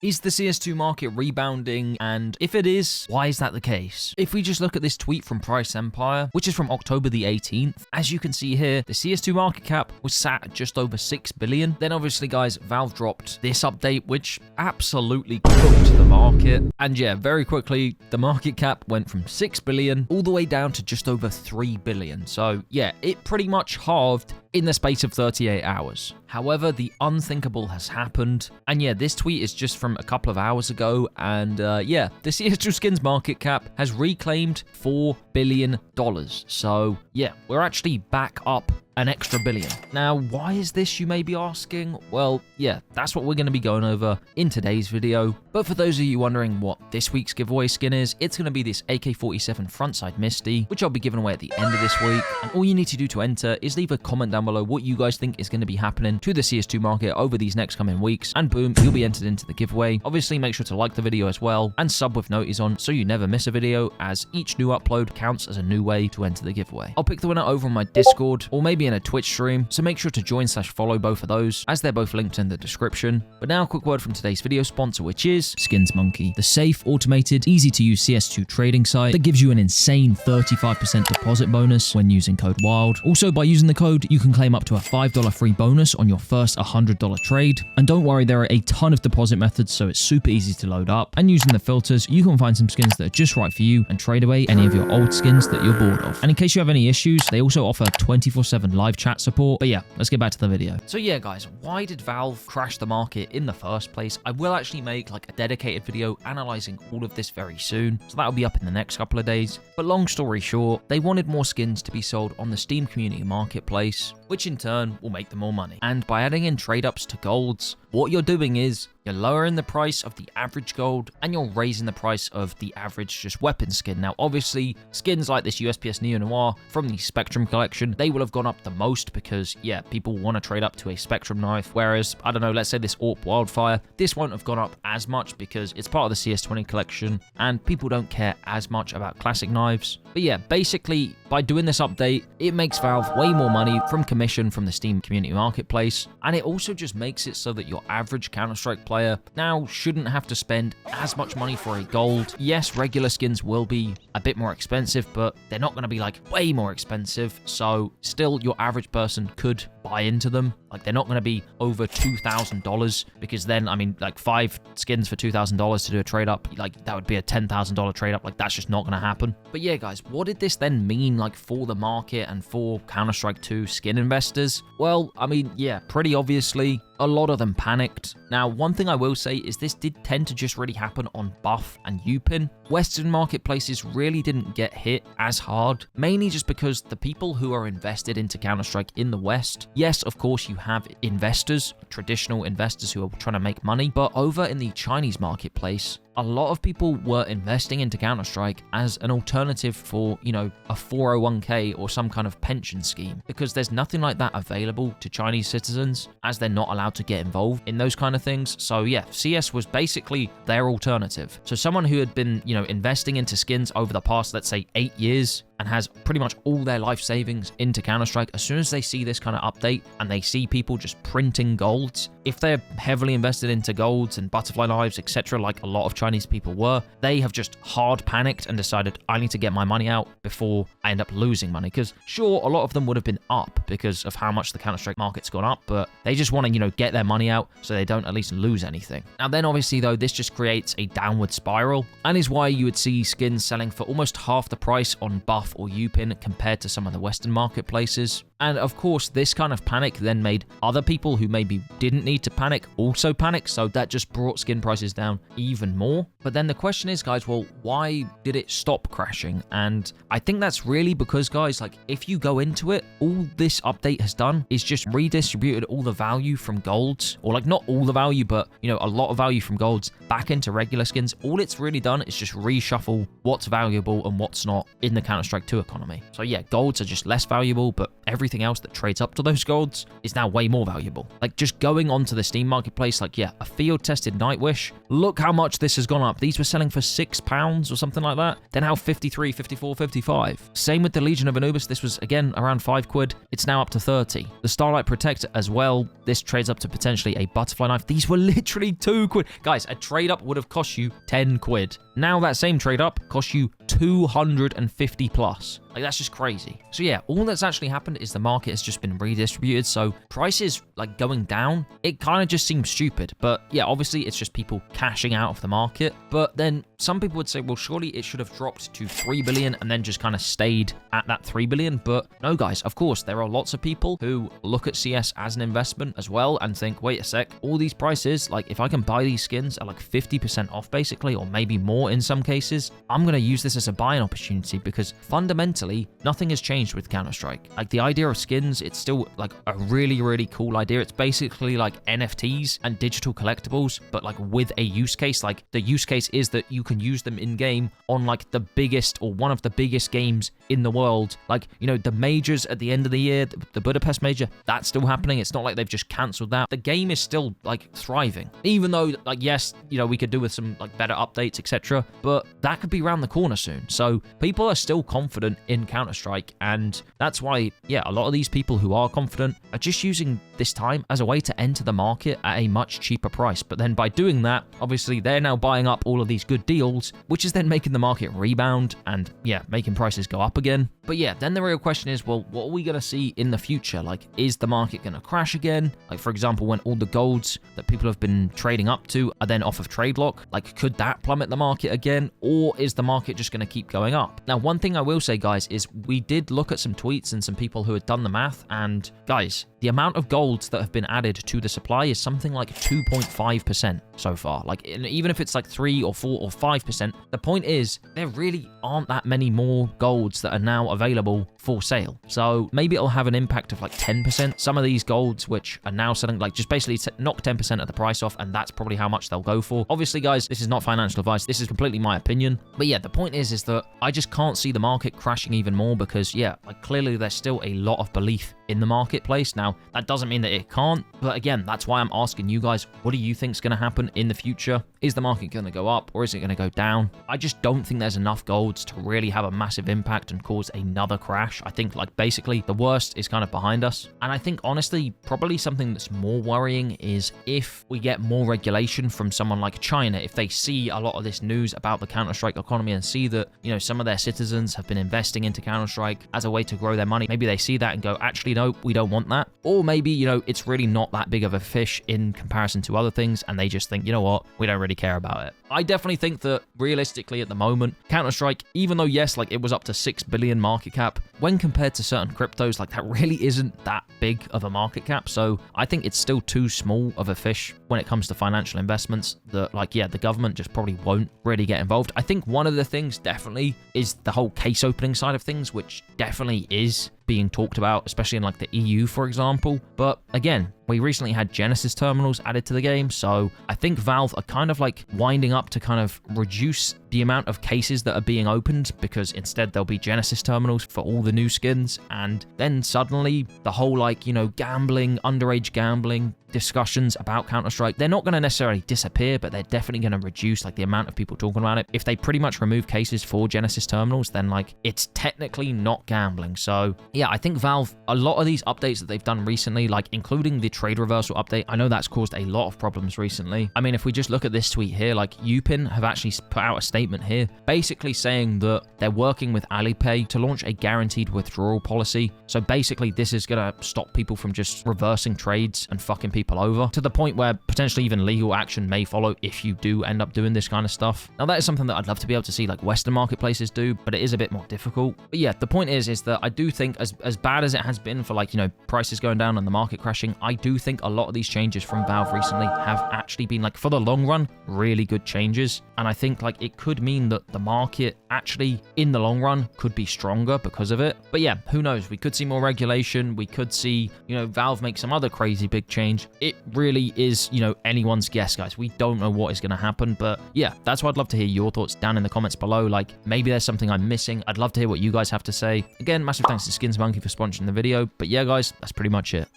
Is the CS2 market rebounding? And if it is, why is that the case? If we just look at this tweet from Price Empire, which is from October the 18th, as you can see here, the CS2 market cap was sat at just over 6 billion. Then obviously, guys, Valve dropped this update, which absolutely cooked the market. And yeah, very quickly, the market cap went from 6 billion all the way down to just over 3 billion. So yeah, it pretty much halved in the space of 38 hours. However, the unthinkable has happened. And yeah, this tweet is just from a couple of hours ago. And yeah, the CS2 Skins market cap has reclaimed $4 billion. So yeah, we're actually back up an extra billion. Now, why is this, you may be asking? Well, yeah, that's what we're going to be going over in today's video. But for those of you wondering what this week's giveaway skin is, it's going to be this AK-47 frontside Misty, which I'll be giving away at the end of this week. And all you need to do to enter is leave a comment down below what you guys think is going to be happening to the CS2 market over these next coming weeks. And boom, you'll be entered into the giveaway. Obviously, make sure to like the video as well and sub with notice on so you never miss a video, as each new upload counts as a new way to enter the giveaway. I'll pick the winner over on my Discord or maybe in a Twitch stream, so make sure to join/follow both of those, as they're both linked in the description. But now a quick word from today's video sponsor, which is Skins Monkey, the safe, automated, easy to use CS2 trading site that gives you an insane 35% deposit bonus when using code WYLD. Also, by using the code, you can claim up to a $5 free bonus on your first $100 trade. And don't worry, there are a ton of deposit methods, so it's super easy to load up. And using the filters, you can find some skins that are just right for you and trade away any of your old skins that you're bored of. And in case you have any issues, they also offer 24/7 live chat support. But yeah, let's get back to the video. So yeah, guys, why did Valve crash the market in the first place? I will actually make like a dedicated video analyzing all of this very soon, so that'll be up in the next couple of days. But long story short, they wanted more skins to be sold on the Steam community marketplace, which in turn will make them more money. And by adding in trade ups to golds, what you're doing is you're lowering the price of the average gold and you're raising the price of the average just weapon skin. Now, obviously, skins like this USPS Neo Noir from the Spectrum collection, they will have gone up the most because, yeah, people want to trade up to a Spectrum knife. Whereas, I don't know, let's say this AWP Wildfire, this won't have gone up as much because it's part of the CS20 collection and people don't care as much about classic knives. But yeah, basically, by doing this update, it makes Valve way more money from commission from the Steam community marketplace. And it also just makes it so that your average Counter-Strike player now shouldn't have to spend as much money for a gold. Yes, regular skins will be a bit more expensive, but they're not going to be like way more expensive. So still, your average person could buy into them. Like, they're not going to be over $2,000 because then, I mean, like 5 skins for $2,000 to do a trade up, like that would be a $10,000 trade up. Like, that's just not going to happen. But yeah, guys, what did this then mean like for the market and for Counter-Strike 2 skin investors? Well, I mean, yeah, pretty obviously, a lot of them panicked. Now, one thing I will say is this did tend to just really happen on Buff and Upin. Western marketplaces really didn't get hit as hard, mainly just because the people who are invested into Counter-Strike in the West, yes, of course, you have investors, traditional investors who are trying to make money, but over in the Chinese marketplace, a lot of people were investing into Counter-Strike as an alternative for, you know, a 401k or some kind of pension scheme, because there's nothing like that available to Chinese citizens, as they're not allowed to get involved in those kind of things. So yeah, CS was basically their alternative. So someone who had been, you know, investing into skins over the past, let's say, 8 years, and has pretty much all their life savings into Counter-Strike, as soon as they see this kind of update and they see people just printing golds, if they're heavily invested into golds and butterfly knives, etc., like a lot of Chinese people were, they have just hard panicked and decided, I need to get my money out before I end up losing money. Because sure, a lot of them would have been up because of how much the Counter-Strike market's gone up, but they just want to, you know, get their money out so they don't at least lose anything. Now then, obviously though, this just creates a downward spiral and is why you would see skins selling for almost half the price on Buff or Upin compared to some of the Western marketplaces. And of course, this kind of panic then made other people who maybe didn't need to panic also panic, so that just brought skin prices down even more. But then the question is, guys, well, why did it stop crashing? And I think that's really because, guys, like, if you go into it, all this update has done is just redistributed all the value from golds, or like not all the value, but, you know, a lot of value from golds back into regular skins. All it's really done is just reshuffle what's valuable and what's not in the Counter-Strike 2 economy. So yeah, golds are just less valuable, but everything else that trades up to those golds is now way more valuable. Like, just going onto the Steam marketplace, like, yeah, a field-tested Nightwish, look how much this has has gone up. These were selling for £6 or something like that. They're now 53, 54, 55. Same with the Legion of Anubis. This was, again, around £5. It's now up to 30. The Starlight Protector as well. This trades up to potentially a butterfly knife. These were literally £2. Guys, a trade up would have cost you £10. Now that same trade up costs you 250 plus. Like, that's just crazy. So yeah, all that's actually happened is the market has just been redistributed. So prices like going down, it kind of just seems stupid. But yeah, obviously it's just people cashing out of the market. But then some people would say, well, surely it should have dropped to 3 billion and then just kind of stayed at that 3 billion. But no, guys, of course, there are lots of people who look at CS as an investment as well and think, wait a sec, all these prices, like if I can buy these skins at like 50% off basically, or maybe more in some cases, I'm going to use this as a buying opportunity because fundamentally, nothing has changed with Counter-Strike. Like the idea of skins, it's still like a really, really cool idea. It's basically like NFTs and digital collectibles, but like with a use case. Like the use case is that you can use them in game on like the biggest or one of the biggest games in the world. Like, you know, the majors at the end of the year, the Budapest major, that's still happening. It's not like they've just cancelled that. The game is still like thriving, even though like, yes, you know, we could do with some like better updates, etc. But that could be around the corner soon. So people are still confident in Counter-Strike, and that's why, yeah, a lot of these people who are confident are just using this time as a way to enter the market at a much cheaper price. But then by doing that, obviously they're now buying up all of these good deals, which is then making the market rebound and, yeah, making prices go up again. But yeah, then the real question is, well, what are we going to see in the future? Like, is the market going to crash again? Like, for example, when all the golds that people have been trading up to are then off of trade lock, like, could that plummet the market again? Or is the market just going to keep going up? Now, one thing I will say, guys, is we did look at some tweets and some people who had done the math, and guys, the amount of golds that have been added to the supply is something like 2.5% so far. Like, even if it's like 3 or 4 or 5%, the point is there really aren't that many more golds that are now available for sale. So maybe it'll have an impact of like 10%. Some of these golds which are now selling, like, just basically knock 10% of the price off, and that's probably how much they'll go for. Obviously, guys, this is not financial advice. This is completely my opinion. But yeah, the point is that I just can't see the market crashing even more because, yeah, like clearly there's still a lot of belief in the marketplace. Now, that doesn't mean that it can't, but again, that's why I'm asking you guys, what do you think is going to happen in the future? Is the market going to go up or is it going to go down? I just don't think there's enough golds to really have a massive impact and cause another crash. I think, like, basically the worst is kind of behind us. And I think, honestly, probably something that's more worrying is if we get more regulation from someone like China, if they see a lot of this news about the Counter-Strike economy and see that, you know, some of their citizens have been investing into Counter-Strike as a way to grow their money. Maybe they see that and go, actually, no, we don't want that. Or maybe, you know, it's really not that big of a fish in comparison to other things, and they just think, you know what, we don't really care about it. I definitely think that realistically at the moment, Counter-Strike, even though, yes, like it was up to 6 billion market cap, when compared to certain cryptos, like that really isn't that big of a market cap. So I think it's still too small of a fish when it comes to financial investments that, like, yeah, the government just probably won't really get involved. I think one of the things definitely is the whole case opening side of things, which definitely is being talked about, especially in like the EU, for example. But again, we recently had Genesis terminals added to the game, so I think Valve are kind of like winding up to kind of reduce the amount of cases that are being opened, because instead there'll be Genesis terminals for all the new skins, and then suddenly the whole, like, you know, gambling, underage gambling discussions about Counter-Strike, they're not going to necessarily disappear, but they're definitely going to reduce like the amount of people talking about it. If they pretty much remove cases for Genesis terminals, then like it's technically not gambling. So yeah, I think Valve, a lot of these updates that they've done recently, like including the trade reversal update, I know that's caused a lot of problems recently. I mean, if we just look at this tweet here, like Upin have actually put out a statement here basically saying that they're working with Alipay to launch a guaranteed withdrawal policy. So basically this is going to stop people from just reversing trades and fucking people over, to the point where potentially even legal action may follow if you do end up doing this kind of stuff. Now, that is something that I'd love to be able to see like Western marketplaces do, but it is a bit more difficult. But yeah, the point is that I do think as bad as it has been for, like, you know, prices going down and the market crashing, I do think a lot of these changes from Valve recently have actually been, like, for the long run, really good changes. And I think like it could mean that the market actually in the long run could be stronger because of it. But yeah, who knows? We could see more regulation. We could see, you know, Valve make some other crazy big change. It really is, you know, anyone's guess, guys. We don't know what is going to happen. But yeah, that's why I'd love to hear your thoughts down in the comments below. Like, maybe there's something I'm missing. I'd love to hear what you guys have to say. Again, massive thanks to Skins Monkey for sponsoring the video. But yeah, guys, that's pretty much it.